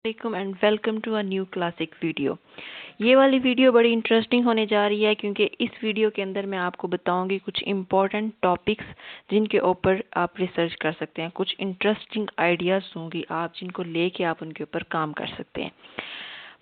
वालेकुम and welcome to a new classic video. ये वाली वीडियो बड़ी इंटरेस्टिंग होने जा रही है क्योंकि इस वीडियो के अंदर मैं आपको बताऊंगी कुछ इम्पोर्टेंट टॉपिक्स जिनके ऊपर आप रिसर्च कर सकते हैं। कुछ इंटरेस्टिंग आइडियाज़ दूंगी आप जिनको लेके आप उनके ऊपर काम कर सकते हैं।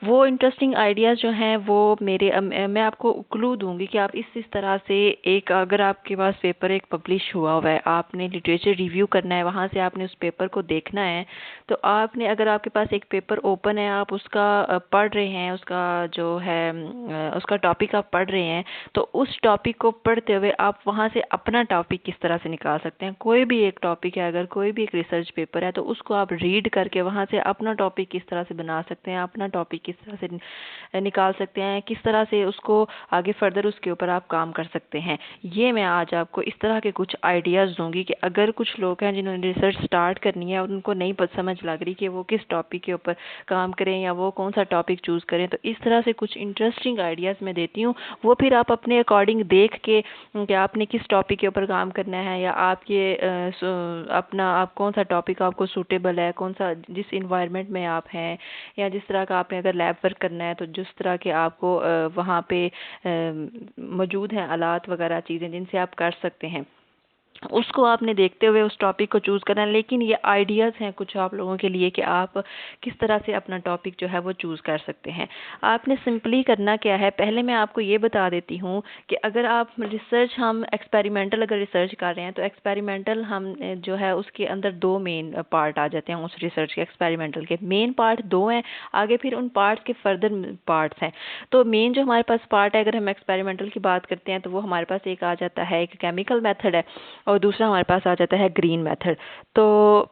वो इंटरेस्टिंग आइडियाज़ जो हैं वो मैं आपको क्लू दूंगी कि आप इस तरह से अगर आपके पास पेपर एक पब्लिश हुआ है, आपने लिटरेचर रिव्यू करना है, वहाँ से आपने उस पेपर को देखना है। तो आपने अगर आपके पास एक पेपर ओपन है, आप उसका पढ़ रहे हैं, उसका जो है उसका टॉपिक आप पढ़ रहे हैं, तो उस टॉपिक को पढ़ते हुए आप वहाँ से अपना टॉपिक किस तरह से निकाल सकते हैं। कोई भी एक टॉपिक है, अगर कोई भी एक रिसर्च पेपर है, तो उसको आप रीड करके वहाँ से अपना टॉपिक किस तरह से बना सकते हैं, अपना टॉपिक किस तरह से निकाल सकते हैं, किस तरह से उसको आगे फर्दर उसके ऊपर आप काम कर सकते हैं। ये मैं आज आपको इस तरह के कुछ आइडियाज़ दूंगी कि अगर कुछ लोग हैं जिन्होंने रिसर्च स्टार्ट करनी है और उनको नहीं समझ लग रही कि वो किस टॉपिक के ऊपर काम करें या वो कौन सा टॉपिक चूज़ करें, तो इस तरह से कुछ इंटरेस्टिंग आइडियाज़ मैं देती हूँ। वो फिर आप अपने अकॉर्डिंग देख के कि आपने किस टॉपिक के ऊपर काम करना है, या आप ये आप कौन सा टॉपिक आपको सूटेबल है, कौन सा जिस इन्वायरमेंट में आप हैं, या जिस तरह का आपने अगर लैब वर्क करना है तो जिस तरह के आपको वहाँ पे मौजूद हैं आलात वगैरह चीज़ें जिनसे आप कर सकते हैं, उसको आपने देखते हुए उस टॉपिक को चूज़ करना है। लेकिन ये आइडियाज़ हैं कुछ आप लोगों के लिए कि आप किस तरह से अपना टॉपिक जो है वो चूज़ कर सकते हैं। आपने सिंपली करना क्या है, पहले मैं आपको ये बता देती हूँ कि अगर आप हम एक्सपेरिमेंटल अगर रिसर्च कर रहे हैं, तो एक्सपेरिमेंटल हम जो है उसके अंदर दो मेन पार्ट आ जाते हैं। उस रिसर्च के एक्सपेरिमेंटल के मेन पार्ट दो हैं, आगे फिर उन पार्ट्स के फर्दर पार्ट्स हैं। तो मेन जो हमारे पास पार्ट है, अगर हम एक्सपेरिमेंटल की बात करते हैं, तो वो हमारे पास एक आ जाता है, एक केमिकल मेथड है, और दूसरा हमारे पास आ जाता है ग्रीन मेथड। तो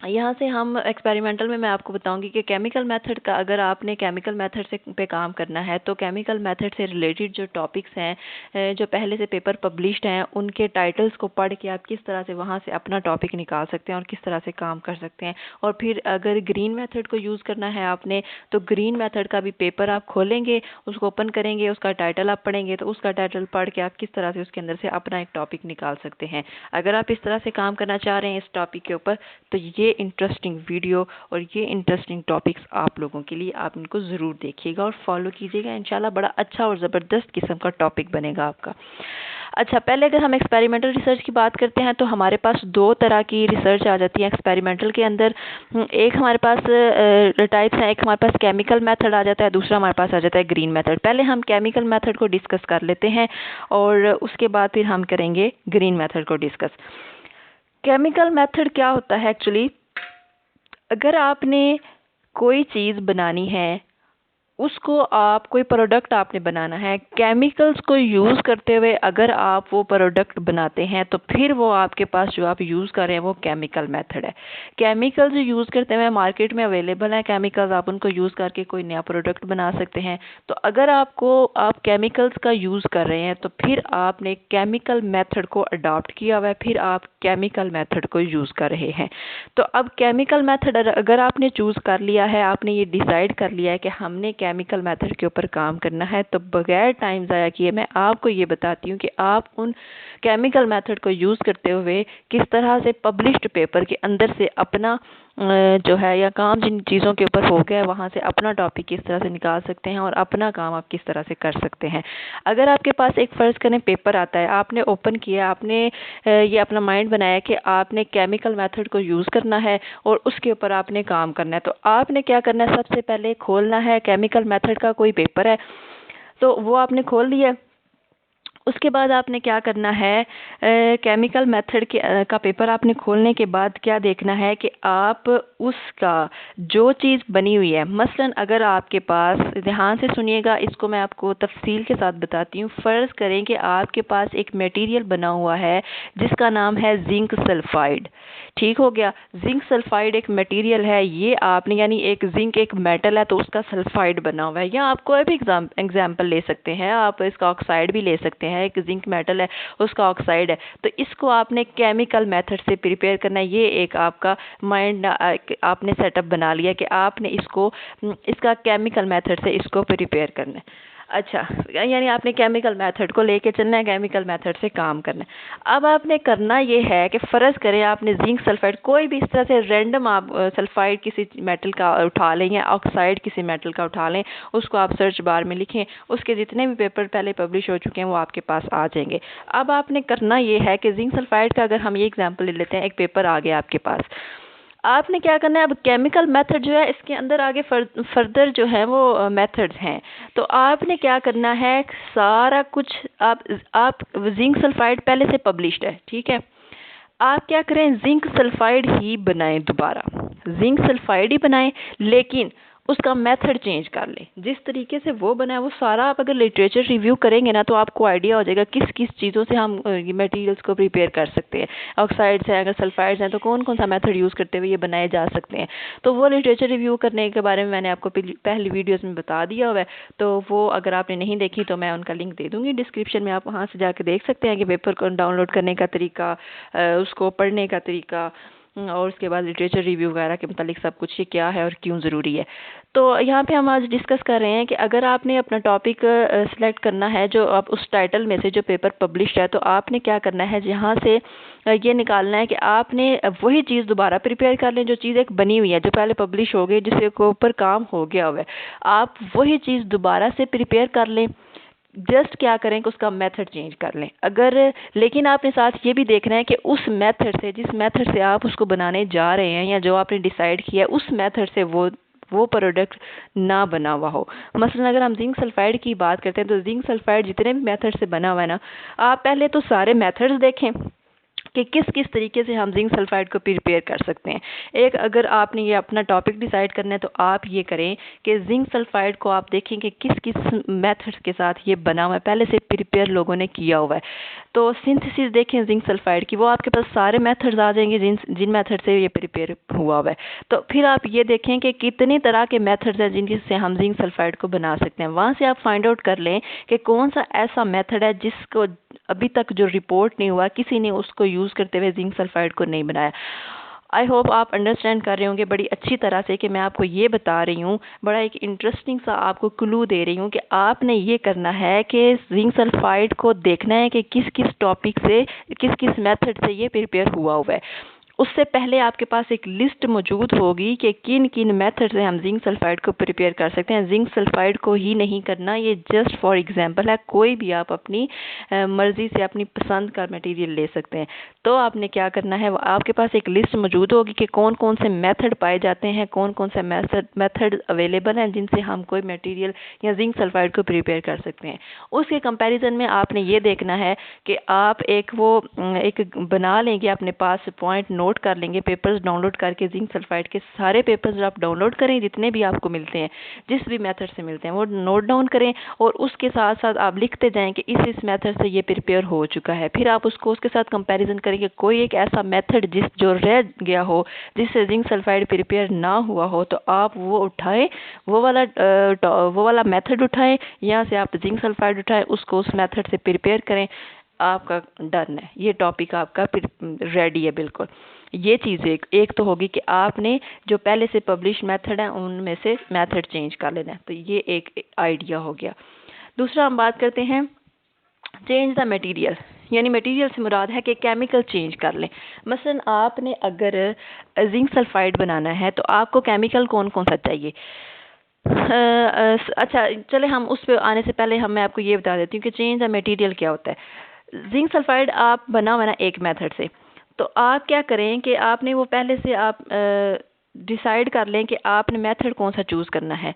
यहाँ से हम एक्सपेरिमेंटल में मैं आपको बताऊंगी कि केमिकल मेथड का, अगर आपने केमिकल मेथड से पे काम करना है, तो केमिकल मेथड से रिलेटेड जो टॉपिक्स हैं जो पहले से पेपर पब्लिश्ड हैं, उनके टाइटल्स को पढ़ के आप किस तरह से वहाँ से अपना टॉपिक निकाल सकते हैं और किस तरह से काम कर सकते हैं। और फिर अगर ग्रीन मेथड को यूज़ करना है आपने, तो ग्रीन मेथड का भी पेपर आप खोलेंगे, उसको ओपन करेंगे, उसका टाइटल आप पढ़ेंगे, तो उसका टाइटल पढ़ के आप किस तरह से उसके अंदर से अपना एक टॉपिक निकाल सकते हैं। अगर आप इस तरह से काम करना चाह रहे हैं इस टॉपिक के ऊपर, तो ये इंटरेस्टिंग वीडियो और ये इंटरेस्टिंग टॉपिक्स आप लोगों के लिए, आप इनको ज़रूर देखिएगा और फॉलो कीजिएगा। इंशाल्लाह बड़ा अच्छा और ज़बरदस्त किस्म का टॉपिक बनेगा आपका। अच्छा, पहले अगर हम एक्सपेरिमेंटल रिसर्च की बात करते हैं, तो हमारे पास दो तरह की रिसर्च आ जाती है एक्सपेरिमेंटल के अंदर। एक हमारे पास टाइप्स हैं, एक हमारे पास केमिकल मेथड आ जाता है, दूसरा हमारे पास आ जाता है ग्रीन मेथड। पहले हम केमिकल मेथड को डिस्कस कर लेते हैं और उसके बाद फिर हम करेंगे ग्रीन मेथड को डिस्कस। केमिकल मेथड क्या होता है एक्चुअली, अगर आपने कोई चीज़ बनानी है, उसको आप कोई प्रोडक्ट आपने बनाना है, केमिकल्स को यूज़ करते हुए अगर आप वो प्रोडक्ट बनाते हैं, तो फिर वो आपके पास जो आप यूज़ कर रहे हैं वो केमिकल मेथड है। केमिकल्स यूज़ करते हुए मार्केट में अवेलेबल हैं केमिकल्स, आप उनको यूज़ करके कोई नया प्रोडक्ट बना सकते हैं। तो अगर आप केमिकल्स का यूज़ कर रहे हैं, तो फिर आपने केमिकल मेथड को अडॉप्ट किया हुआ है, फिर आप केमिकल मेथड को यूज़ कर रहे हैं। तो अब केमिकल मेथड अगर आपने चूज़ कर लिया है, आपने ये डिसाइड कर लिया है कि हमने केमिकल मेथड के ऊपर काम करना है, तो बगैर टाइम ज़ाया किए मैं आपको ये बताती हूँ कि आप उन केमिकल मेथड को यूज़ करते हुए किस तरह से पब्लिश्ड पेपर के अंदर से अपना जो है, या काम जिन चीज़ों के ऊपर हो गया है वहाँ से अपना टॉपिक किस तरह से निकाल सकते हैं और अपना काम आप किस तरह से कर सकते हैं। अगर आपके पास एक फ़र्ज़ करें पेपर आता है, आपने ओपन किया, आपने ये अपना माइंड बनाया कि आपने केमिकल मेथड को यूज़ करना है और उसके ऊपर आपने काम करना है, तो आपने क्या करना है, सबसे पहले खोलना है केमिकल मेथड का कोई पेपर है, तो वो आपने खोल लिया। उसके बाद आपने क्या करना है, केमिकल मेथड का पेपर आपने खोलने के बाद क्या देखना है कि आप उसका जो चीज़ बनी हुई है, मसलन अगर आपके पास, ध्यान से सुनिएगा, इसको मैं आपको तफसील के साथ बताती हूँ। फ़र्ज़ करें कि आपके पास एक मटेरियल बना हुआ है जिसका नाम है जिंक सल्फाइड। ठीक हो गया, जिंक सल्फाइड एक मटेरियल है, ये आपने, यानी एक जिंक एक मेटल है, तो उसका सल्फाइड बना हुआ है। या आप कोई भी एग्जाम्पल ले सकते हैं, आप इसका ऑक्साइड भी ले सकते हैं, एक जिंक मेटल है, उसका ऑक्साइड है। तो इसको आपने केमिकल मेथड से प्रिपेयर करना है। ये एक आपका माइंड आपने सेटअप बना लिया कि आपने इसका केमिकल मेथड से इसको प्रिपेयर करना है। अच्छा, यानी आपने केमिकल मेथड को लेके चलना है, केमिकल मेथड से काम करना है। अब आपने करना ये है कि फ़र्ज़ करें आपने जिंक सल्फाइड कोई भी इस तरह से रैंडम आप सल्फाइड किसी मेटल का उठा लें या ऑक्साइड किसी मेटल का उठा लें, उसको आप सर्च बार में लिखें, उसके जितने भी पेपर पहले पब्लिश हो चुके हैं वो आपके पास आ जाएंगे। अब आपने करना ये है कि जिंक सल्फाइड का अगर हम ये एग्जाम्पल ले लेते हैं, एक पेपर आ गया आपके पास, आपने क्या करना है, अब केमिकल मेथड जो है इसके अंदर आगे फर्दर जो है वो मेथड्स हैं। तो आपने क्या करना है, सारा कुछ आप जिंक सल्फाइड पहले से पब्लिश्ड है, ठीक है, आप क्या करें, जिंक सल्फाइड ही बनाएं, दोबारा जिंक सल्फाइड ही बनाएं, लेकिन उसका मेथड चेंज कर लें। जिस तरीके से वो बना है वो सारा आप अगर लिटरेचर रिव्यू करेंगे ना तो आपको आइडिया हो जाएगा किस किस चीज़ों से हम मटेरियल्स को प्रिपेयर कर सकते हैं। ऑक्साइड्स हैं, अगर सल्फाइड्स हैं तो कौन कौन सा मेथड यूज़ करते हुए ये बनाए जा सकते हैं। तो वो लिटरेचर रिव्यू करने के बारे में मैंने आपको पहली वीडियोज़ में बता दिया हुआ है। तो वो अगर आपने नहीं देखी तो मैं उनका लिंक दे दूँगी डिस्क्रिप्शन में, आप वहाँ से जाकर देख सकते हैं कि पेपर को डाउनलोड करने का तरीका, उसको पढ़ने का तरीका, और उसके बाद लिटरेचर रिव्यू वगैरह के मतलब सब कुछ, ये क्या है और क्यों ज़रूरी है। तो यहाँ पे हम आज डिस्कस कर रहे हैं कि अगर आपने अपना टॉपिक सिलेक्ट करना है जो आप उस टाइटल में से जो पेपर पब्लिश है, तो आपने क्या करना है, जहाँ से ये निकालना है कि आपने वही चीज़ दोबारा प्रिपेयर कर लें जो चीज़ एक बनी हुई है, जो पहले पब्लिश हो गई, जिसके ऊपर काम हो गया हुआ है, आप वही चीज़ दोबारा से प्रिपेयर कर लें। जस्ट क्या करें कि उसका मेथड चेंज कर लें। अगर लेकिन आपने साथ ये भी देखना है कि उस मेथड से, जिस मेथड से आप उसको बनाने जा रहे हैं या जो आपने डिसाइड किया है, उस मेथड से वो प्रोडक्ट ना बना हुआ हो। मसलन अगर हम जिंक सल्फाइड की बात करते हैं तो जिंक सल्फाइड जितने भी मेथड से बना हुआ है ना, आप पहले तो सारे मेथड्स देखें कि किस किस तरीके से हम जिंक सल्फाइड को प्रिपेयर कर सकते हैं। एक अगर आपने ये अपना टॉपिक डिसाइड करना है तो आप ये करें कि जिंक सल्फाइड को आप देखें कि किस किस मेथड्स के साथ ये बना हुआ है, पहले से प्रिपेयर लोगों ने किया हुआ है। तो सिंथेसिस देखें जिंक सल्फाइड की, वो आपके पास सारे मेथड्स आ जाएंगे जिन मेथड से ये प्रिपेयर हुआ हुआ है। तो फिर आप ये देखें कि कितनी तरह के मेथड्स हैं जिनसे हम जिंक सल्फाइड को बना सकते हैं। वहाँ से आप फाइंड आउट कर लें कि कौन सा ऐसा मेथड है जिसको अभी तक जो रिपोर्ट नहीं हुआ, किसी ने उसको यूज़ करते हुए जिंक सल्फाइड को नहीं बनाया। आई होप आप अंडरस्टैंड कर रहे होंगे बड़ी अच्छी तरह से कि मैं आपको ये बता रही हूँ, बड़ा एक इंटरेस्टिंग सा आपको क्लू दे रही हूँ कि आपने ये करना है कि जिंक सल्फाइड को देखना है कि किस किस टॉपिक से, किस किस मेथड से ये प्रिपेयर हुआ हुआ है। उससे पहले आपके पास एक लिस्ट मौजूद होगी कि किन किन मेथड से हम जिंक सल्फाइड को प्रिपेयर कर सकते हैं। जिंक सल्फाइड को ही नहीं करना, ये जस्ट फॉर एग्जांपल है, कोई भी आप अपनी मर्ज़ी से अपनी पसंद का मटेरियल ले सकते हैं। तो आपने क्या करना है, आपके पास एक लिस्ट मौजूद होगी कि कौन कौन से मेथड पाए जाते हैं, कौन कौन से मेथड अवेलेबल हैं जिनसे हम कोई मटेरियल या जिंक सल्फाइड को प्रिपेयर कर सकते हैं। उसके कंपैरिजन में आपने ये देखना है कि आप एक बना लेंगे, अपने पास पॉइंट नोट कर लेंगे, पेपर्स डाउनलोड करके जिंक सल्फाइड के सारे पेपर्स आप डाउनलोड करें, जितने भी आपको मिलते हैं, जिस भी मेथड से मिलते हैं वो नोट डाउन करें, और उसके साथ साथ आप लिखते जाएं कि इस मेथड से ये प्रिपेयर हो चुका है। फिर आप उसके साथ कंपैरिजन करेंगे, कोई एक ऐसा मेथड जो रह गया हो, जिससे जिंक सल्फाइड प्रिपेयर ना हुआ हो, तो आप वो उठाएं, वो वाला मेथड उठाएं, यहाँ से आप जिंक सल्फाइड उठाएं, उसको उस मेथड से प्रिपेयर करें, आपका डन है, ये टॉपिक आपका रेडी है बिल्कुल। ये चीज़ एक तो होगी कि आपने जो पहले से पब्लिश मेथड है उनमें से मेथड चेंज कर लेना है, तो ये एक आइडिया हो गया। दूसरा हम बात करते हैं चेंज द मटेरियल, यानी मटेरियल से मुराद है कि केमिकल चेंज कर लें। मसलन आपने अगर जिंक सल्फाइड बनाना है तो आपको केमिकल कौन कौन सा चाहिए। अच्छा चले, हम उस पर आने से पहले मैं आपको ये बता देती हूँ कि चेंज द मटेरियल क्या होता है। जिंक सल्फाइड आप बना हुआ ना एक मेथड से, तो आप क्या करें कि आपने वो पहले से आप डिसाइड कर लें कि आपने मेथड कौन सा चूज़ करना है।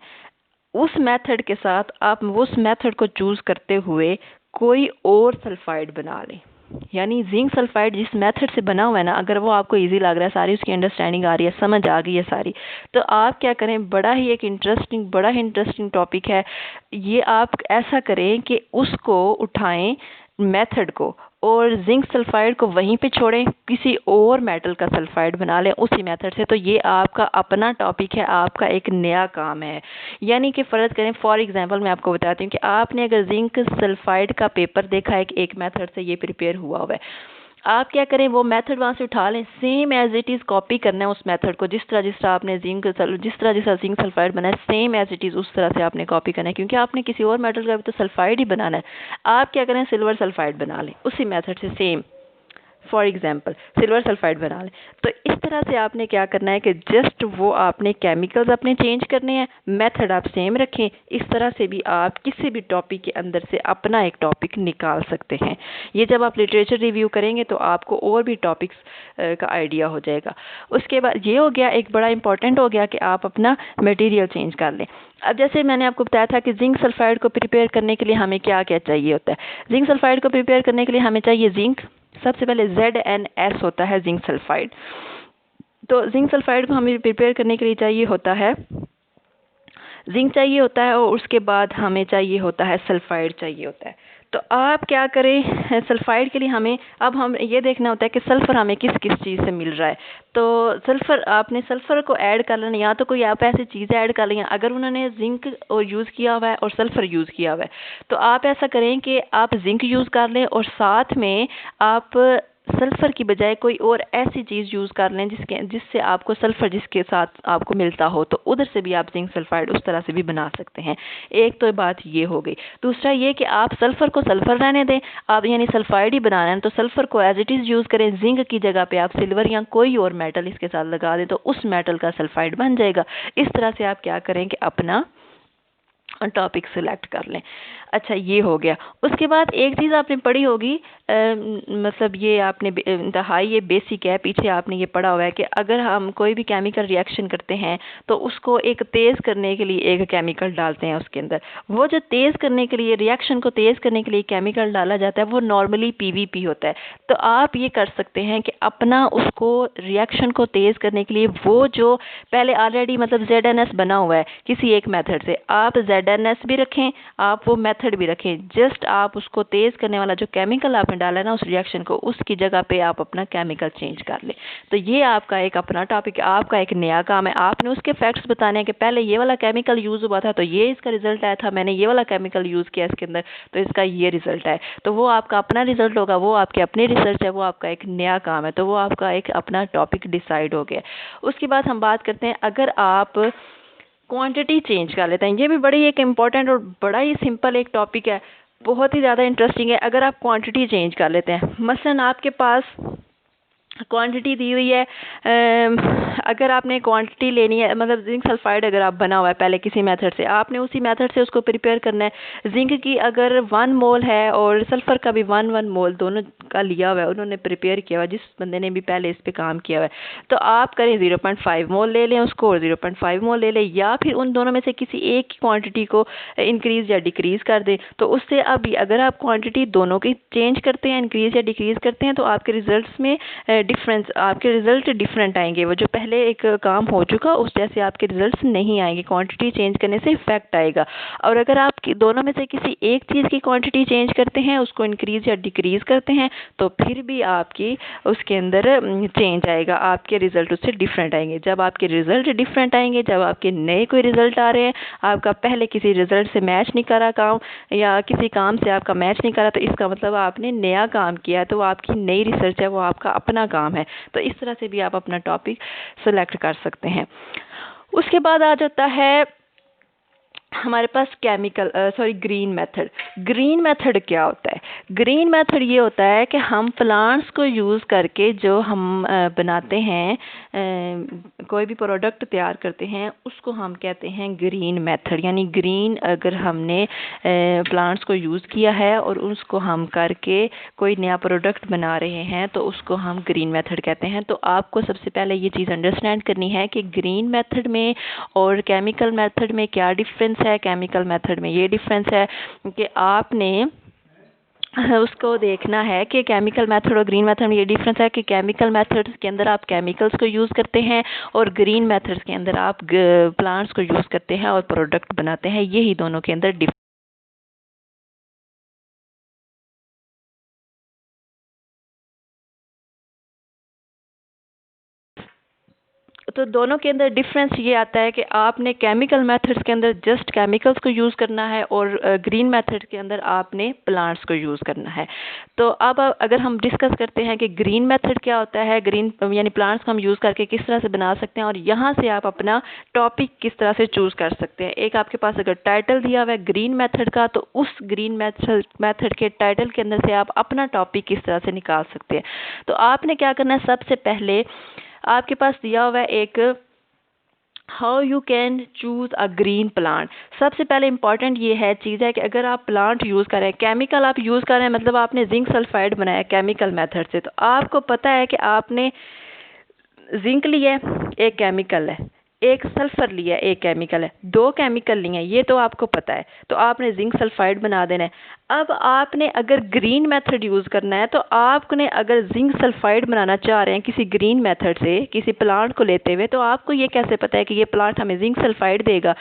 उस मेथड के साथ आप उस मेथड को चूज़ करते हुए कोई और सल्फाइड बना लें, यानी जिंक सल्फाइड जिस मेथड से बना हुआ है ना, अगर वो आपको इजी लग रहा है, सारी उसकी अंडरस्टैंडिंग आ रही है, समझ आ गई है सारी, तो आप क्या करें, बड़ा ही इंटरेस्टिंग टॉपिक है ये। आप ऐसा करें कि उसको उठाएं मेथड को, और जिंक सल्फाइड को वहीं पे छोड़ें, किसी और मेटल का सल्फाइड बना लें उसी मेथड से। तो ये आपका अपना टॉपिक है, आपका एक नया काम है। यानी कि फ़र्ज़ करें, फॉर एग्जांपल मैं आपको बताती हूँ कि आपने अगर जिंक सल्फाइड का पेपर देखा है कि एक मेथड से ये प्रिपेयर हुआ है, आप क्या करें, वो मेथड वहाँ से उठा लें, same as it is copy करना है उस मेथड को, जिस तरह आपने जिस तरह जिंक सल्फाइड बनाया सेम एज इट इज़ उस तरह से आपने कॉपी करना है, क्योंकि आपने किसी और मेटल का भी तो सल्फाइड ही बनाना है। आप क्या करें, सिल्वर सल्फाइड बना लें उसी मेथड से same, for example silver sulphide बना लें। तो इस तरह से आपने क्या करना है कि जस्ट वो आपने केमिकल्स अपने चेंज करने हैं, मेथड आप सेम रखें। इस तरह से भी आप किसी भी टॉपिक के अंदर से अपना एक टॉपिक निकाल सकते हैं। ये जब आप लिटरेचर रिव्यू करेंगे तो आपको और भी टॉपिक्स का आइडिया हो जाएगा। उसके बाद ये हो गया, एक बड़ा इंपॉर्टेंट हो गया कि आप अपना मटेरियल चेंज कर लें। अब जैसे मैंने आपको बताया था कि जिंक सल्फाइड को प्रिपेयर करने के लिए हमें क्या क्या चाहिए होता है। जिंक सल्फाइड को प्रिपेयर करने के लिए हमें चाहिए जिंक, सबसे पहले ZnS होता है जिंक सल्फाइड। तो जिंक सल्फाइड को हमें प्रिपेयर करने के लिए चाहिए होता है जिंक चाहिए होता है, और उसके बाद हमें चाहिए होता है सल्फाइड चाहिए होता है। तो आप क्या करें, सल्फाइड के लिए हमें अब हम ये देखना होता है कि सल्फ़र हमें किस किस चीज़ से मिल रहा है। तो सल्फ़र, आपने सल्फ़र को ऐड कर लेना, या तो कोई आप ऐसी चीज़ें ऐड कर लें, अगर उन्होंने जिंक और यूज़ किया हुआ है और सल्फ़र यूज़ किया हुआ है तो आप ऐसा करें कि आप जिंक यूज़ कर लें और साथ में आप सल्फ़र की बजाय कोई और ऐसी चीज़ यूज़ कर लें जिससे आपको सल्फ़र जिसके साथ आपको मिलता हो, तो उधर से भी आप जिंक सल्फाइड उस तरह से भी बना सकते हैं। एक तो बात ये हो गई। दूसरा ये कि आप सल्फ़र को सल्फ़र रहने दें, आप यानी सल्फाइड ही बना रहे हैं तो सल्फ़र को एज इट इज़ यूज़ करें, जिंक की जगह पे आप सिल्वर या कोई और मेटल इसके साथ लगा दें तो उस मेटल का सल्फाइड बन जाएगा। इस तरह से आप क्या करें कि अपना टॉपिक सिलेक्ट कर लें। अच्छा, ये हो गया। उसके बाद एक चीज़ आपने पढ़ी होगी, मतलब ये आपने इंतहाई ये बेसिक है, पीछे आपने ये पढ़ा हुआ है कि अगर हम कोई भी केमिकल रिएक्शन करते हैं तो उसको एक तेज़ करने के लिए एक केमिकल डालते हैं उसके अंदर। वो जो तेज़ करने के लिए, रिएक्शन को तेज़ करने के लिए केमिकल डाला जाता है वो नॉर्मली PVP होता है। तो आप ये कर सकते हैं कि अपना उसको रिएक्शन को तेज़ करने के लिए वो जो पहले ऑलरेडी मतलब ZnS बना हुआ है किसी एक मेथड से, आप ZnS भी रखें, आप वो मेथड भी रखें, जस्ट आप उसको तेज़ करने वाला जो केमिकल आपने डाला है ना उस रिएक्शन को, उसकी जगह पे आप अपना केमिकल चेंज कर लें। तो ये आपका एक अपना टॉपिक, आपका एक नया काम है। आपने उसके फैक्ट्स बताने हैं कि पहले ये वाला केमिकल यूज़ हुआ था तो ये इसका रिजल्ट आया था, मैंने ये वाला केमिकल यूज़ किया इसके अंदर तो इसका ये रिजल्ट है। तो वो आपका अपना रिजल्ट होगा, वो आपकी अपनी रिसर्च है, वो आपका एक नया काम है, तो वो आपका एक अपना टॉपिक डिसाइड हो गया। उसके बाद हम बात करते हैं, अगर आप क्वांटिटी चेंज कर लेते हैं, ये भी बड़ी एक इम्पॉर्टेंट और बड़ा ही सिंपल एक टॉपिक है, बहुत ही ज़्यादा इंटरेस्टिंग है। अगर आप क्वांटिटी चेंज कर लेते हैं, मसलन आपके पास क्वांटिटी दी हुई है, अगर आपने क्वांटिटी लेनी है, मतलब जिंक सल्फाइड अगर आप बना हुआ है पहले किसी मेथड से, आपने उसी मेथड से उसको प्रिपेयर करना है। जिंक की अगर 1 मोल है और सल्फर का भी 1 मोल दोनों का लिया हुआ है, उन्होंने प्रिपेयर किया हुआ है, जिस बंदे ने भी पहले इस पे काम किया हुआ है, तो आप करें 0.5 मोल ले लें उसको और 0.5 मोल ले लें, या फिर उन दोनों में से किसी एक की क्वांटिटी को इंक्रीज या डिक्रीज कर दें। तो उससे अभी अगर आप क्वांटिटी दोनों की चेंज करते हैं, इंक्रीज या डिक्रीज करते हैं, तो आपके रिजल्ट्स में डिफरेंस, आपके रिजल्ट डिफरेंट आएंगे। वो जो पहले एक काम हो चुका उस जैसे आपके रिजल्ट्स नहीं आएंगे, क्वांटिटी चेंज करने से इफेक्ट आएगा। और अगर आप दोनों में से किसी एक चीज़ की क्वांटिटी चेंज करते हैं, उसको इंक्रीज या डिक्रीज करते हैं, तो फिर भी आपकी उसके अंदर चेंज आएगा, आपके रिजल्ट उससे डिफरेंट आएंगे। जब आपके रिजल्ट डिफरेंट आएंगे, जब आपके नए कोई रिजल्ट आ रहे हैं, आपका पहले किसी रिजल्ट से मैच नहीं करा काम, या किसी काम से आपका मैच नहीं करा, तो इसका मतलब आपने नया काम किया, तो आपकी नई रिसर्च है, वो आपका अपना काम है। तो इस तरह से भी आप अपना टॉपिक सेलेक्ट कर सकते हैं। उसके बाद आ जाता है हमारे पास ग्रीन मेथड। ग्रीन मेथड क्या होता है? ग्रीन मेथड ये होता है कि हम प्लांट्स को यूज़ करके जो हम बनाते हैं, कोई भी प्रोडक्ट तैयार करते हैं, उसको हम कहते हैं ग्रीन मेथड। यानी ग्रीन, अगर हमने प्लांट्स को यूज़ किया है और उसको हम करके कोई नया प्रोडक्ट बना रहे हैं, तो उसको हम ग्रीन मेथड कहते हैं। तो आपको सबसे पहले ये चीज़ अंडरस्टैंड करनी है कि ग्रीन मेथड में और केमिकल मेथड में क्या डिफरेंस है। केमिकल मेथड में ये डिफरेंस है कि आपने उसको देखना है कि केमिकल मेथड और ग्रीन मेथड में ये डिफरेंस है कि केमिकल मेथड्स के अंदर आप केमिकल्स को यूज़ करते हैं और ग्रीन मेथड्स के अंदर आप प्लांट्स को यूज़ करते हैं और प्रोडक्ट बनाते हैं। यही दोनों के अंदर डिफरेंस। तो दोनों के अंदर डिफरेंस ये आता है कि आपने केमिकल मेथड्स के अंदर जस्ट केमिकल्स को यूज़ करना है और ग्रीन मेथड के अंदर आपने प्लांट्स को यूज़ करना है। तो अब अगर हम डिस्कस करते हैं कि ग्रीन मेथड क्या होता है, ग्रीन यानी प्लांट्स को हम यूज़ करके किस तरह से बना सकते हैं और यहाँ से आप अपना टॉपिक किस तरह से चूज़ कर सकते हैं। एक आपके पास अगर टाइटल दिया हुआ है ग्रीन मेथड का, तो उस ग्रीन मेथड के टाइटल के अंदर से आप अपना टॉपिक किस तरह से निकाल सकते हैं। तो आपने क्या करना है, सबसे पहले आपके पास दिया हुआ है एक how you can choose a green plant. सबसे पहले इंपॉर्टेंट ये है चीज़ है कि अगर आप प्लांट यूज़ कर रहे हैं, केमिकल आप यूज़ कर रहे हैं, मतलब आपने जिंक सल्फाइड बनाया केमिकल मेथड से, तो आपको पता है कि आपने जिंक लिया है, एक केमिकल है, एक सल्फर लिया है, एक केमिकल है, दो केमिकल लिए हैं, ये तो आपको पता है। तो आपने जिंक सल्फाइड बना देना है। अब आपने अगर ग्रीन मेथड यूज़ करना है, तो आपने अगर जिंक सल्फाइड बनाना चाह रहे हैं किसी ग्रीन मेथड से, किसी प्लांट को लेते हुए, तो आपको ये कैसे पता है कि ये प्लांट हमें जिंक सल्फाइड देगा।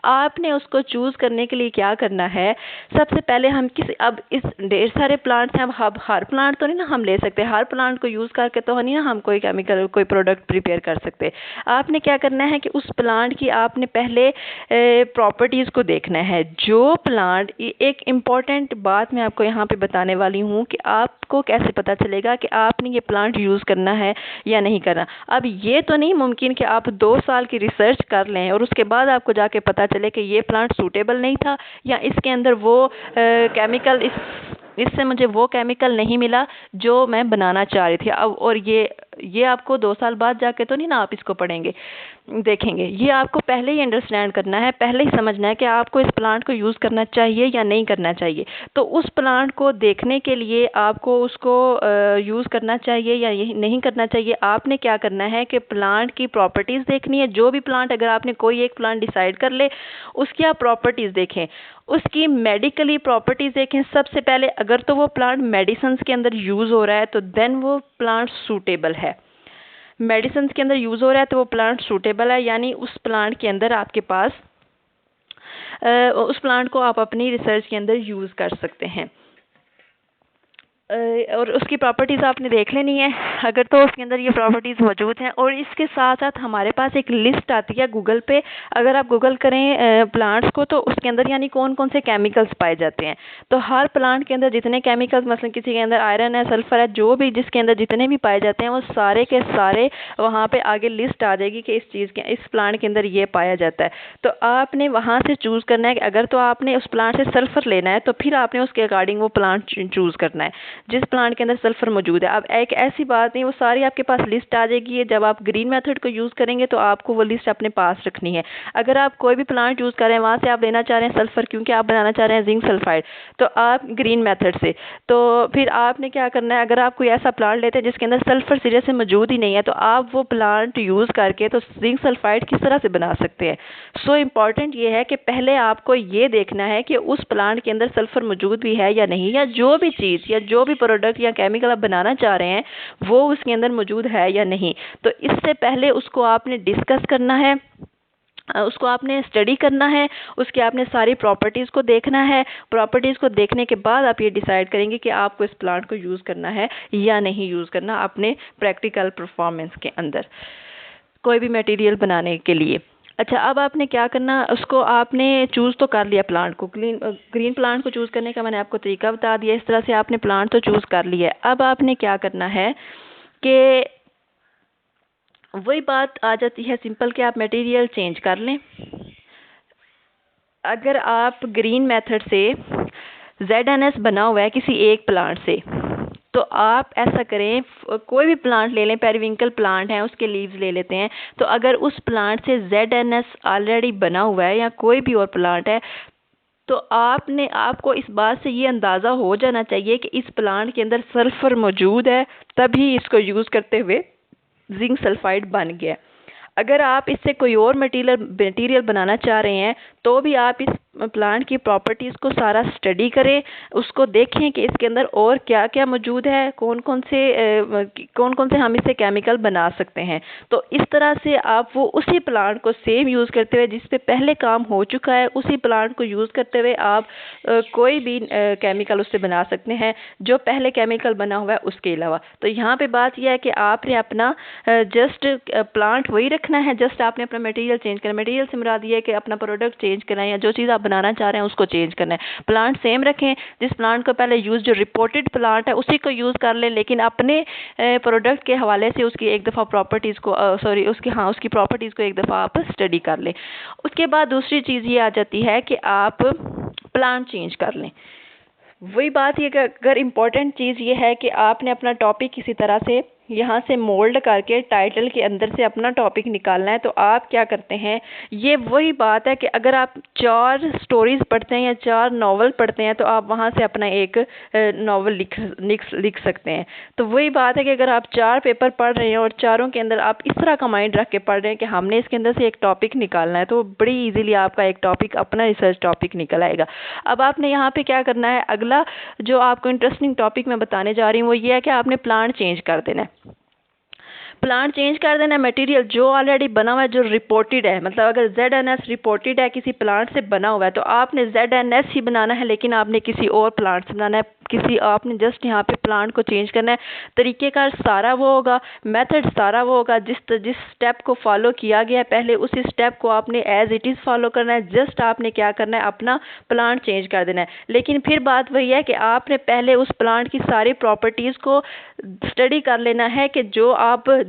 आपने उसको चूज़ करने के लिए क्या करना है, सबसे पहले हम अब इस ढेर सारे प्लांट्स हैं, अब हर प्लांट तो नहीं ना हम ले सकते, हर प्लांट को यूज़ करके तो नहीं ना हम कोई केमिकल कोई प्रोडक्ट प्रिपेयर कर सकते। आपने क्या करना है कि उस प्लांट की आपने पहले प्रॉपर्टीज़ को देखना है। जो प्लांट, एक इम्पॉर्टेंट बात मैं आपको यहाँ पे बताने वाली हूँ कि आपको कैसे पता चलेगा कि आपने ये प्लांट यूज़ करना है या नहीं करना। अब ये तो नहीं मुमकिन कि आप 2 साल की रिसर्च कर लें और उसके बाद आपको जाके पता चले कि ये प्लांट सूटेबल नहीं था या इसके अंदर वो केमिकल इससे मुझे वो केमिकल नहीं मिला जो मैं बनाना चाह रही थी। अब और ये आपको 2 साल बाद जाके तो नहीं ना आप इसको पढ़ेंगे देखेंगे। ये आपको पहले ही अंडरस्टैंड करना है, पहले ही समझना है कि आपको इस प्लांट को यूज़ करना चाहिए या नहीं करना चाहिए। तो उस प्लांट को देखने के लिए आपको उसको यूज़ करना चाहिए या नहीं करना चाहिए, आपने क्या करना है कि प्लांट की प्रॉपर्टीज़ देखनी है। जो भी प्लांट, अगर आपने कोई एक प्लांट डिसाइड कर ले, उसकी आप प्रॉपर्टीज़ देखें, उसकी मेडिकली प्रॉपर्टीज़ देखें। सबसे पहले अगर तो वो प्लांट मेडिसिन के अंदर यूज़ हो रहा है तो देन वो प्लांट सूटेबल है। मेडिसिन के अंदर यूज़ हो रहा है तो वो प्लांट सूटेबल है, यानी उस प्लांट के अंदर आपके पास उस प्लांट को आप अपनी रिसर्च के अंदर यूज़ कर सकते हैं। और उसकी प्रॉपर्टीज़ आपने देख लेनी है, अगर तो उसके अंदर ये प्रॉपर्टीज़ मौजूद हैं। और इसके साथ साथ हमारे पास एक लिस्ट आती है गूगल पे, अगर आप गूगल करें प्लांट्स को, तो उसके अंदर यानी कौन कौन से केमिकल्स पाए जाते हैं। तो हर प्लांट के अंदर जितने केमिकल्स, मसलन किसी के अंदर आयरन है, सल्फर है, जो भी जिसके अंदर जितने भी पाए जाते हैं, वो सारे के सारे वहाँ पे आगे लिस्ट आ जाएगी कि इस प्लांट के अंदर ये पाया जाता है। तो आपने वहाँ से चूज़ करना है कि अगर तो आपने उस प्लांट से सल्फर लेना है तो फिर आपने उसके अकॉर्डिंग वो प्लांट चूज़ करना है जिस प्लांट के अंदर सल्फर मौजूद है। अब एक ऐसी बात नहीं, वो सारी आपके पास लिस्ट आ जाएगी। जब आप ग्रीन मेथड को यूज़ करेंगे तो आपको वो लिस्ट अपने पास रखनी है। अगर आप कोई भी प्लांट यूज़ कर रहे हैं, वहाँ से आप लेना चाह रहे हैं सल्फर, क्योंकि आप बनाना चाह रहे हैं जिंक सल्फाइड, तो आप ग्रीन मेथड से, तो फिर आपने क्या करना है, अगर आप कोई ऐसा प्लांट लेते हैं जिसके अंदर सल्फर सिरे से मौजूद ही नहीं है, तो आप वो प्लांट यूज़ करके तो जिंक सल्फाइड किस तरह से बना सकते हैं। सो इम्पॉर्टेंट ये है कि पहले आपको ये देखना है कि उस प्लांट के अंदर सल्फर मौजूद भी है या नहीं, या जो भी चीज़ या जो भी प्रोडक्ट या केमिकल आप बनाना चाह रहे हैं वो उसके अंदर मौजूद है या नहीं। तो इससे पहले उसको आपने डिस्कस करना है, उसको आपने स्टडी करना है, उसके आपने सारी प्रॉपर्टीज़ को देखना है। प्रॉपर्टीज़ को देखने के बाद आप ये डिसाइड करेंगे कि आपको इस प्लांट को यूज़ करना है या नहीं यूज़ करना अपने प्रैक्टिकल परफॉर्मेंस के अंदर कोई भी मटेरियल बनाने के लिए। अच्छा, अब आपने क्या करना, उसको आपने चूज़ तो कर लिया प्लांट को, ग्रीन प्लांट को चूज़ करने का मैंने आपको तरीका बता दिया। इस तरह से आपने प्लांट तो चूज़ कर लिया है। अब आपने क्या करना है कि वही बात आ जाती है सिंपल कि आप मटेरियल चेंज कर लें। अगर आप ग्रीन मेथड से ZNS बना हुआ है किसी एक प्लांट से, तो आप ऐसा करें, कोई भी प्लांट ले लें, पेरिविंकल प्लांट है उसके लीव्स ले लेते हैं। तो अगर उस प्लांट से ZNS ऑलरेडी बना हुआ है या कोई भी और प्लांट है, तो आपको इस बात से ये अंदाज़ा हो जाना चाहिए कि इस प्लांट के अंदर सल्फर मौजूद है, तभी इसको यूज़ करते हुए जिंक सल्फाइड बन गया। अगर आप इससे कोई और मटेरियल बनाना चाह रहे हैं तो भी आप इस प्लांट की प्रॉपर्टीज़ को सारा स्टडी करें, उसको देखें कि इसके अंदर और क्या क्या मौजूद है, कौन कौन से हम इससे केमिकल बना सकते हैं। तो इस तरह से आप वो उसी प्लांट को सेम यूज़ करते हुए, जिस पे पहले काम हो चुका है, उसी प्लांट को यूज़ करते हुए आप कोई भी केमिकल उससे बना सकते हैं जो पहले केमिकल बना हुआ है उसके अलावा। तो यहाँ पे बात यह है कि आपने अपना जस्ट प्लांट वही रखना है, जस्ट आपने अपना मटेरियल चेंज करना है। मटेरियल से मुराद ये है कि अपना प्रोडक्ट चेंज करना है या जो चीज़ आप बनाना चाह रहे हैं उसको चेंज करना है। प्लांट सेम रखें, जिस प्लांट को पहले यूज़, जो रिपोर्टेड प्लांट है उसी को यूज़ कर लें, लेकिन अपने प्रोडक्ट के हवाले से उसकी एक दफ़ा प्रॉपर्टीज़ को उसकी प्रॉपर्टीज़ को एक दफ़ा आप स्टडी कर लें। उसके बाद दूसरी चीज़ ये आ जाती है कि आप प्लांट चेंज कर लें। वही बात ये कि अगर इम्पोर्टेंट चीज़ ये है कि आपने अपना टॉपिक किसी तरह से यहाँ से मोल्ड करके टाइटल के अंदर से अपना टॉपिक निकालना है, तो आप क्या करते हैं, ये वही बात है कि अगर आप 4 स्टोरीज पढ़ते हैं या 4 नॉवल पढ़ते हैं तो आप वहाँ से अपना एक नॉवल लिख सकते हैं। तो वही बात है कि अगर आप 4 पेपर पढ़ रहे हैं और चारों के अंदर आप इस तरह का माइंड रख के पढ़ रहे हैं कि हमने इसके अंदर से एक टॉपिक निकालना है, तो बड़ी ईजीली आपका एक टॉपिक, अपना रिसर्च टॉपिक निकल आएगा। अब आपने यहाँ पे क्या करना है, अगला जो आपको इंटरेस्टिंग टॉपिक मैं बताने जा रही हूँ वो ये है कि आपने प्लांट चेंज कर देना है। प्लांट चेंज कर देना, मटेरियल जो ऑलरेडी बना हुआ है, जो रिपोर्टेड है, मतलब अगर ZNS रिपोर्टेड है, किसी प्लांट से बना हुआ है, तो आपने ZNS ही बनाना है, लेकिन आपने किसी और प्लांट से बनाना है। आपने जस्ट यहाँ पे प्लांट को चेंज करना है। तरीक़ेकार सारा वो होगा, मेथड सारा वो होगा, जिस स्टेप को फॉलो किया गया है पहले, उसी स्टेप को आपने एज इट इज़ फॉलो करना है। जस्ट आपने क्या करना है, अपना प्लांट चेंज कर देना है। लेकिन फिर बात वही है कि आपने पहले उस प्लांट की सारी प्रॉपर्टीज़ को स्टडी कर लेना है कि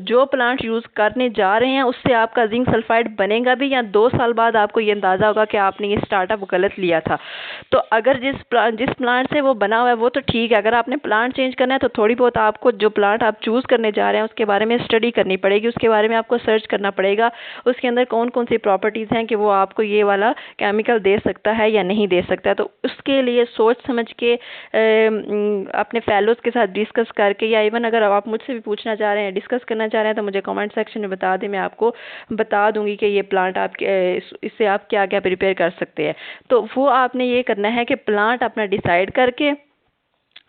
जो प्लांट यूज़ करने जा रहे हैं उससे आपका जिंक सल्फाइड बनेगा भी, या 2 साल बाद आपको ये अंदाज़ा होगा कि आपने ये स्टार्टअप गलत लिया था। तो अगर जिस प्लांट से वो बना हुआ है वो तो ठीक है, अगर आपने प्लांट चेंज करना है तो थोड़ी बहुत आपको जो प्लांट आप चूज़ करने जा रहे हैं उसके बारे में स्टडी करनी पड़ेगी, उसके बारे में आपको सर्च करना पड़ेगा, उसके अंदर कौन कौन सी प्रॉपर्टीज़ हैं कि वो आपको ये वाला केमिकल दे सकता है या नहीं दे सकता है। तो उसके लिए सोच समझ के अपने फेलोज़ के साथ डिस्कस करके, या इवन अगर आप मुझसे भी पूछना चाह रहे हैं, डिस्कस करना चाह रहे हैं, तो मुझे कमेंट सेक्शन में बता दें, मैं आपको बता दूंगी कि ये प्लांट आप इससे आप क्या क्या प्रिपेयर कर सकते हैं। तो वो आपने ये करना है कि प्लांट अपना डिसाइड करके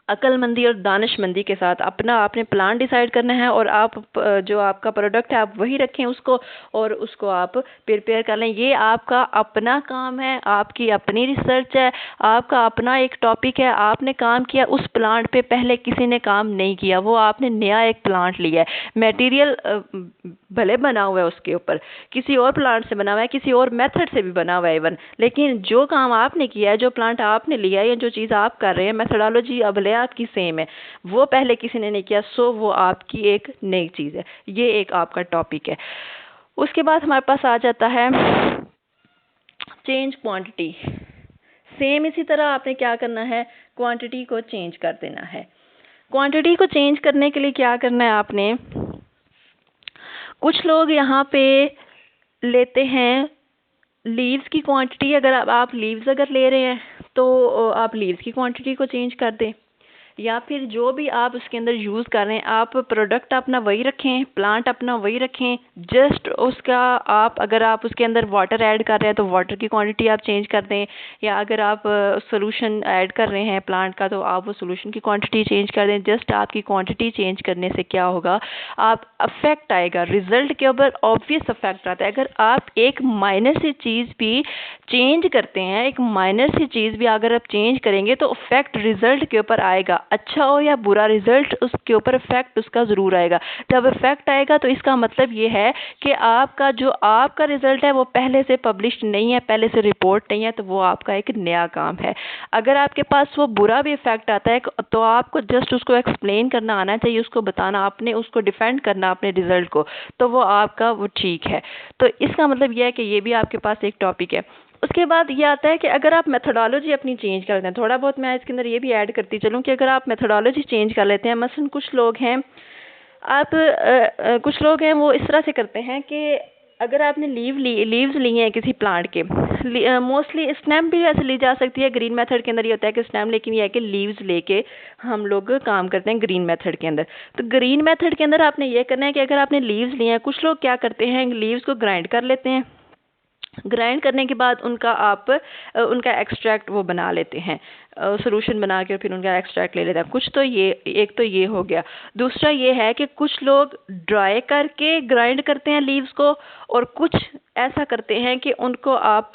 अक्लमंदी और दानिशमंदी के साथ अपना आपने प्लान डिसाइड करना है, और आप जो आपका प्रोडक्ट है आप वही रखें उसको, और उसको आप प्रिपेयर कर लें। ये आपका अपना काम है, आपकी अपनी रिसर्च है, आपका अपना एक टॉपिक है, आपने काम किया उस प्लांट पे, पहले किसी ने काम नहीं किया, वो आपने नया एक प्लांट लिया है। मटेरियल भले बना हुआ है उसके ऊपर, किसी और प्लांट से बना हुआ है, किसी और मेथड से भी बना हुआ है इवन, लेकिन जो काम आपने किया है, जो प्लांट आपने लिया है, या जो चीज़ आप कर रहे हैं, मेथडोलॉजी भले आपकी सेम है, वो पहले किसी ने नहीं किया, सो वो आपकी एक नई चीज़ है। ये एक आपका टॉपिक है। उसके बाद हमारे पास आ जाता है चेंज क्वांटिटी। सेम इसी तरह आपने क्या करना है, क्वांटिटी को चेंज कर देना है। क्वांटिटी को चेंज करने के लिए क्या करना है आपने, कुछ लोग यहाँ पे लेते हैं लीव्स की क्वांटिटी। अगर आप लीव्स अगर ले रहे हैं तो आप लीव्स की क्वांटिटी को चेंज कर दें, या फिर जो भी आप उसके अंदर यूज़ कर रहे हैं, आप प्रोडक्ट अपना वही रखें, प्लांट अपना वही रखें, जस्ट उसका अगर आप उसके अंदर वाटर ऐड कर रहे हैं तो वाटर की क्वांटिटी आप चेंज कर दें, या अगर आप सोल्यूशन ऐड कर रहे हैं प्लांट का तो आप वो सोल्यूशन की क्वांटिटी चेंज कर दें। जस्ट आपकी क्वांटिटी चेंज करने से क्या होगा, आप अफेक्ट आएगा, रिजल्ट के ऊपर ऑब्वियस अफेक्ट आता है। अगर आप एक माइनर सी चीज़ भी चेंज करते हैं, एक माइनर सी चीज़ भी अगर आप चेंज करेंगे तो अफेक्ट रिजल्ट के ऊपर आएगा, अच्छा हो या बुरा रिजल्ट उसके ऊपर इफेक्ट उसका ज़रूर आएगा। जब इफेक्ट आएगा तो इसका मतलब ये है कि आपका रिजल्ट है वो पहले से पब्लिश नहीं है, पहले से रिपोर्ट नहीं है, तो वो आपका एक नया काम है। अगर आपके पास वो बुरा भी इफेक्ट आता है तो आपको जस्ट उसको एक्सप्लेन करना आना चाहिए, उसको बताना, आपने उसको डिफेंड करना अपने रिजल्ट को, तो वो आपका वो ठीक है। तो इसका मतलब यह है कि ये भी आपके पास एक टॉपिक है। उसके बाद ये आता है कि अगर आप मेथोडोलॉजी अपनी चेंज कर दें, थोड़ा बहुत मैं इसके अंदर ये भी ऐड करती चलूँ कि अगर आप मेथोडोलॉजी चेंज कर लेते हैं, मसलन कुछ लोग हैं वो इस तरह से करते हैं कि अगर आपने लीव्स ली हैं किसी प्लांट के, मोस्टली स्टेम भी ऐसे ली जा सकती है। ग्रीन मेथड के अंदर ये होता है कि स्टेम, लेकिन ये है कि लीव्स लेके हम लोग काम करते हैं ग्रीन मेथड के अंदर। तो ग्रीन मेथड के अंदर आपने ये करना है कि अगर आपने लीव्स लिए हैं, कुछ लोग क्या करते हैं लीव्स को ग्राइंड कर लेते हैं, ग्राइंड करने के बाद उनका आप उनका एक्सट्रैक्ट वो बना लेते हैं, सोल्यूशन बना के फिर उनका एक्सट्रैक्ट ले लेते हैं। कुछ तो ये, एक तो ये हो गया। दूसरा ये है कि कुछ लोग ड्राई करके ग्राइंड करते हैं लीव्स को, और कुछ ऐसा करते हैं कि उनको आप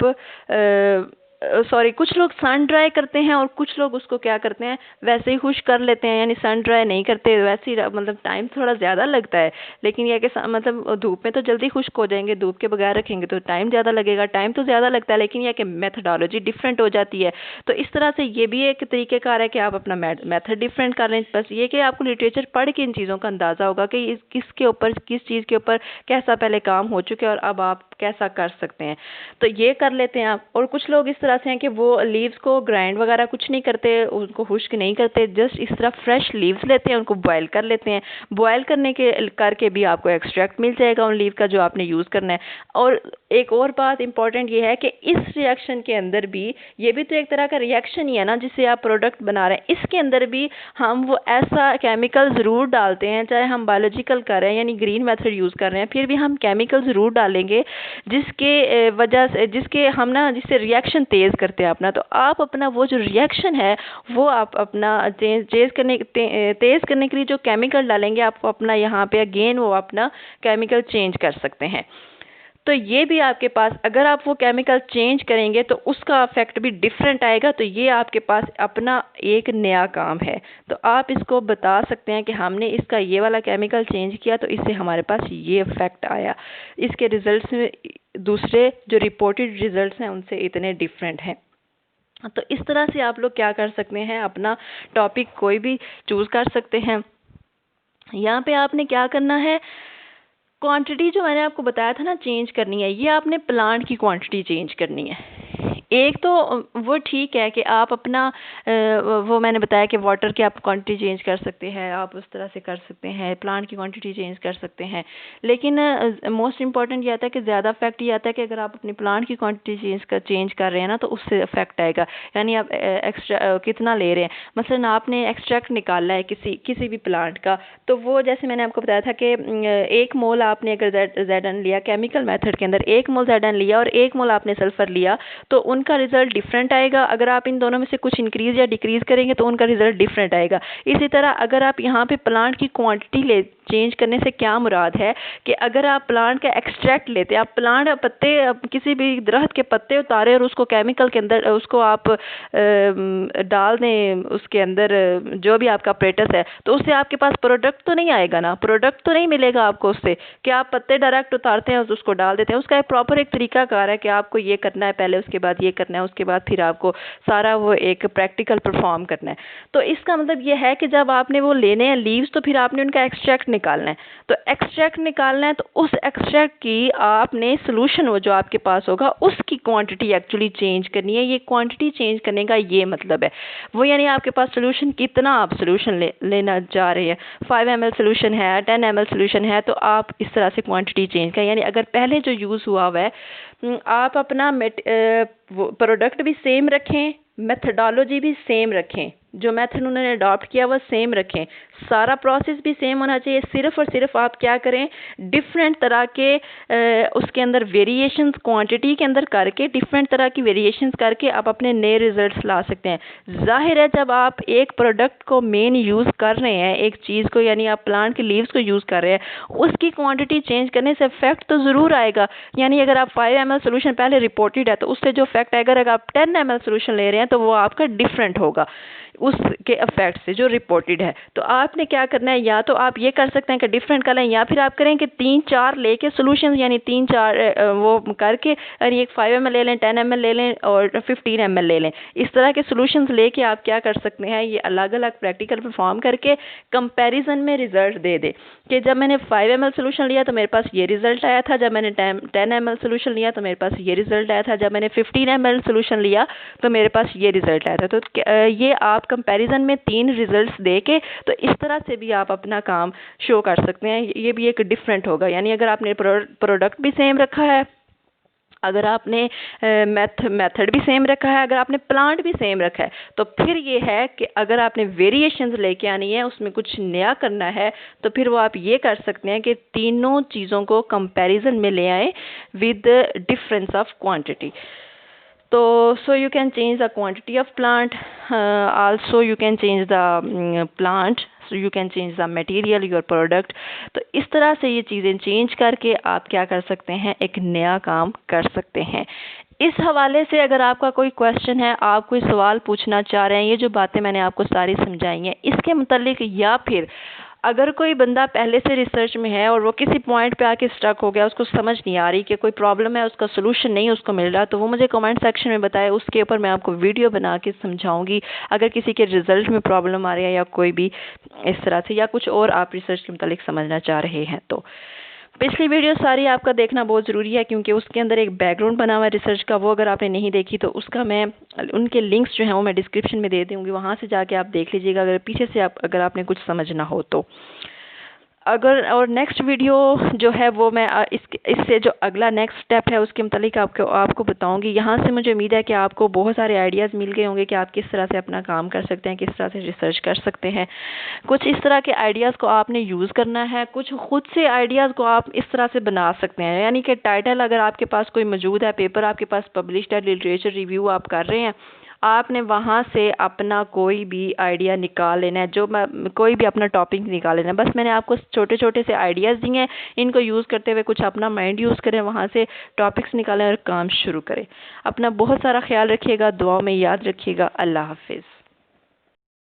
कुछ लोग सन ड्राई करते हैं और कुछ लोग उसको क्या करते हैं, वैसे ही खुश कर लेते हैं, यानी सन ड्राई नहीं करते। वैसे ही मतलब टाइम थोड़ा ज़्यादा लगता है, लेकिन यह कि मतलब धूप में तो जल्दी खुश्क हो जाएंगे, धूप के बगैर रखेंगे तो टाइम ज़्यादा लगेगा, टाइम तो ज़्यादा लगता है, लेकिन यह कि मेथडोलॉजी डिफरेंट हो जाती है। तो इस तरह से ये भी एक तरीक़ेकार है कि आप अपना मेथड डिफरेंट कर लें। बस ये कि आपको लिटरेचर पढ़ के इन चीज़ों का अंदाज़ा होगा कि किसके ऊपर, किस चीज़ के ऊपर कैसा पहले काम हो चुके हैं और अब आप कैसा कर सकते हैं। तो ये कर लेते हैं आप। और कुछ लोग इस तरह से हैं कि वो लीव्स को ग्राइंड वगैरह कुछ नहीं करते, उनको खुश्क नहीं करते, जस्ट इस तरह फ्रेश लीव्स लेते हैं, उनको बॉयल कर लेते हैं। बॉयल करके भी आपको एक्सट्रैक्ट मिल जाएगा उन लीव का जो आपने यूज़ करना है। और एक और बात इंपॉर्टेंट ये है कि इस रिएक्शन के अंदर भी, ये भी तो एक तरह का रिएक्शन ही है ना जिससे आप प्रोडक्ट बना रहे हैं, इसके अंदर भी हम वो ऐसा केमिकल ज़रूर डालते हैं, चाहे हम बायोलॉजिकल कर रहे हैं यानी ग्रीन मेथड यूज़ कर रहे हैं, फिर भी हम केमिकल ज़रूर डालेंगे जिसके वजह से, जिसके हम ना, जिससे रिएक्शन तेज़ करते हैं अपना। तो आप अपना वो जो रिएक्शन है वो आप अपना तेज़ करने के लिए जो केमिकल डालेंगे, आप अपना यहाँ पे अगेन वो अपना केमिकल चेंज कर सकते हैं। तो ये भी आपके पास, अगर आप वो केमिकल चेंज करेंगे तो उसका इफेक्ट भी डिफरेंट आएगा। तो ये आपके पास अपना एक नया काम है। तो आप इसको बता सकते हैं कि हमने इसका ये वाला केमिकल चेंज किया तो इससे हमारे पास ये इफेक्ट आया, इसके रिजल्ट्स में दूसरे जो रिपोर्टेड रिजल्ट्स हैं उनसे इतने डिफरेंट हैं। तो इस तरह से आप लोग क्या कर सकते हैं, अपना टॉपिक कोई भी चूज़ कर सकते हैं। यहाँ पे आपने क्या करना है, क्वांटिटी जो मैंने आपको बताया था ना चेंज करनी है, ये आपने प्लांट की क्वांटिटी चेंज करनी है। एक तो वो ठीक है कि आप अपना वो मैंने बताया कि वाटर की आप क्वांटिटी चेंज कर सकते हैं, आप उस तरह से कर सकते हैं, प्लांट की क्वांटिटी चेंज कर सकते हैं। लेकिन मोस्ट इंपॉर्टेंट ये आता है कि ज़्यादा इफेक्ट ये आता है कि अगर आप अपनी प्लांट की क्वांटिटी चेंज कर रहे हैं ना तो उससे इफेक्ट आएगा। यानी आप एक्स्ट्रा कितना ले रहे हैं, मसलन आपने एक्सट्रैक्ट निकाला है किसी भी प्लांट का, तो वो जैसे मैंने आपको बताया था कि 1 मोल आपने अगर ज़ेडन लिया केमिकल मेथड के अंदर, 1 मोल ज़ेडन लिया और 1 मोल आपने सल्फर लिया, तो उनका रिजल्ट डिफरेंट आएगा। अगर आप इन दोनों में से कुछ इंक्रीज या डिक्रीज करेंगे तो उनका रिजल्ट डिफरेंट आएगा। इसी तरह अगर आप यहाँ पे प्लांट की क्वांटिटी चेंज करने से क्या मुराद है कि अगर आप प्लांट का एक्सट्रैक्ट लेते, आप प्लांट पत्ते, किसी भी दरख्त के पत्ते उतारे और उसको केमिकल के अंदर उसको आप डाल दें उसके अंदर जो भी आपका अपरेटस है, तो उससे आपके पास प्रोडक्ट तो नहीं आएगा ना, प्रोडक्ट तो नहीं मिलेगा आपको उससे कि आप पत्ते डायरेक्ट उतारते हैं और उसको डाल देते हैं। उसका एक प्रॉपर एक तरीकाकार है कि आपको ये करना है पहले, उसके बाद ये करना है, उसके बाद फिर आपको सारा वो एक प्रैक्टिकल परफॉर्म करना है। तो इसका मतलब ये है कि जब आपने वो लेने हैं लीव्स तो फिर आपने उनका एक्सट्रैक्ट निकालना है। तो एक्सट्रैक्ट निकालना है तो उस एक्सट्रैक्ट की आपने सोल्यूशन वो जो आपके पास होगा उसकी क्वांटिटी एक्चुअली चेंज करनी है। ये क्वांटिटी चेंज करने का ये मतलब है वो, यानी आपके पास सोल्यूशन कितना आप सोल्यूशन लेना जा रहे हैं, 5 ml सोल्यूशन है, 10 ml सोल्यूशन है, तो आप इस तरह से क्वांटिटी चेंज करें। यानी अगर पहले जो यूज़ हुआ हुआ है आप अपना प्रोडक्ट भी सेम रखें, मेथडोलॉजी भी सेम रखें, जो मेथड उन्होंने अडॉप्ट किया वो सेम रखें, सारा प्रोसेस भी सेम होना चाहिए। सिर्फ और सिर्फ आप क्या करें, डिफरेंट तरह के उसके अंदर वेरिएशंस क्वांटिटी के अंदर करके, डिफरेंट तरह की वेरिएशंस करके आप अपने नए रिजल्ट्स ला सकते हैं। जाहिर है जब आप एक प्रोडक्ट को मेन यूज़ कर रहे हैं, एक चीज़ को, यानी आप प्लांट के लीव्स को यूज़ कर रहे हैं, उसकी क्वांटिटी चेंज करने से इफेक्ट तो ज़रूर आएगा। यानी अगर आप 5 ml सोल्यूशन पहले रिपोर्टेड है तो उससे जो इफेक्ट आएगा, अगर आप 10 ml सोल्यूशन ले रहे हैं तो वो आपका डिफरेंट होगा उसके इफेक्ट से जो रिपोर्टेड है। तो आपने क्या करना है, या तो आप ये कर सकते हैं कि डिफरेंट करें, या फिर आप करें कि 3-4 लेके सोल्यूशन, यानी 3-4 वो करके, और एक 5 ml ले लें, 10 ml ले लें और 15 ml ले लें। इस तरह के सोल्यूशंस लेके आप क्या कर सकते हैं, ये अलग अलग प्रैक्टिकल परफॉर्म करके कंपैरिजन में रिजल्ट दे दे कि जब मैंने 5 ml सोल्यूशन लिया तो मेरे पास ये रिजल्ट आया था, जब मैंने 10 ml सोल्यूशन लिया तो मेरे पास ये रिजल्ट आया था, जब मैंने 15 ml सोल्यूशन लिया तो मेरे पास ये रिजल्ट आया था। तो ये आप कंपैरिजन में 3 रिजल्ट्स देके, तो इस तरह से भी आप अपना काम शो कर सकते हैं। ये भी एक डिफरेंट होगा। यानी अगर आपने प्रोडक्ट भी सेम रखा है, अगर आपने मेथड भी सेम रखा है, अगर आपने प्लांट भी सेम रखा है, तो फिर ये है कि अगर आपने वेरिएशंस लेके आनी है, उसमें कुछ नया करना है, तो फिर वो आप ये कर सकते हैं कि तीनों चीज़ों को कंपैरिजन में ले आए with difference of quantity. So you can change the quantity of plant, also you can change the plant, so you can change the material, your product. तो इस तरह से ये चीज़ें चेंज करके आप क्या कर सकते हैं, एक नया काम कर सकते हैं. इस हवाले से अगर आपका कोई क्वेश्चन है, आप कोई सवाल पूछना चाह रहे हैं, ये जो बातें मैंने आपको सारी समझाई हैं इसके मुतालिक, या फिर अगर कोई बंदा पहले से रिसर्च में है और वो किसी पॉइंट पे आके स्टक हो गया, उसको समझ नहीं आ रही कि कोई प्रॉब्लम है, उसका सोल्यूशन नहीं उसको मिल रहा, तो वो मुझे कमेंट सेक्शन में बताए, उसके ऊपर मैं आपको वीडियो बना के समझाऊंगी. अगर किसी के रिजल्ट में प्रॉब्लम आ रही है या कोई भी इस तरह से, या कुछ और आप रिसर्च के मुतालिक समझना चाह रहे हैं, तो पिछली वीडियो सारी आपका देखना बहुत ज़रूरी है, क्योंकि उसके अंदर एक बैकग्राउंड बना हुआ है रिसर्च का. वो अगर आपने नहीं देखी तो उसका मैं उनके लिंक्स जो हैं वो मैं डिस्क्रिप्शन में दे दूँगी, वहाँ से जाके आप देख लीजिएगा, अगर पीछे से अगर आपने कुछ समझना हो तो. और नेक्स्ट वीडियो जो है वो मैं इससे जो अगला नेक्स्ट स्टेप है उसके मुतालिक आपको बताऊंगी. यहाँ से मुझे उम्मीद है कि आपको बहुत सारे आइडियाज़ मिल गए होंगे कि आप किस तरह से अपना काम कर सकते हैं, किस तरह से रिसर्च कर सकते हैं. कुछ इस तरह के आइडियाज़ को आपने यूज़ करना है, कुछ खुद से आइडियाज़ को आप इस तरह से बना सकते हैं. यानी कि टाइटल अगर आपके पास कोई मौजूद है, पेपर आपके पास पब्लिश्ड है, लिटरेचर रिव्यू आप कर रहे हैं, आपने वहाँ से अपना कोई भी आइडिया निकाल लेना है, कोई भी अपना टॉपिक निकाल लेना है. बस मैंने आपको छोटे छोटे से आइडियाज़ दिए हैं, इनको यूज़ करते हुए कुछ अपना माइंड यूज़ करें, वहाँ से टॉपिक्स निकालें और काम शुरू करें. अपना बहुत सारा ख्याल रखिएगा, दुआओं में याद रखिएगा. अल्लाह हाफिज़.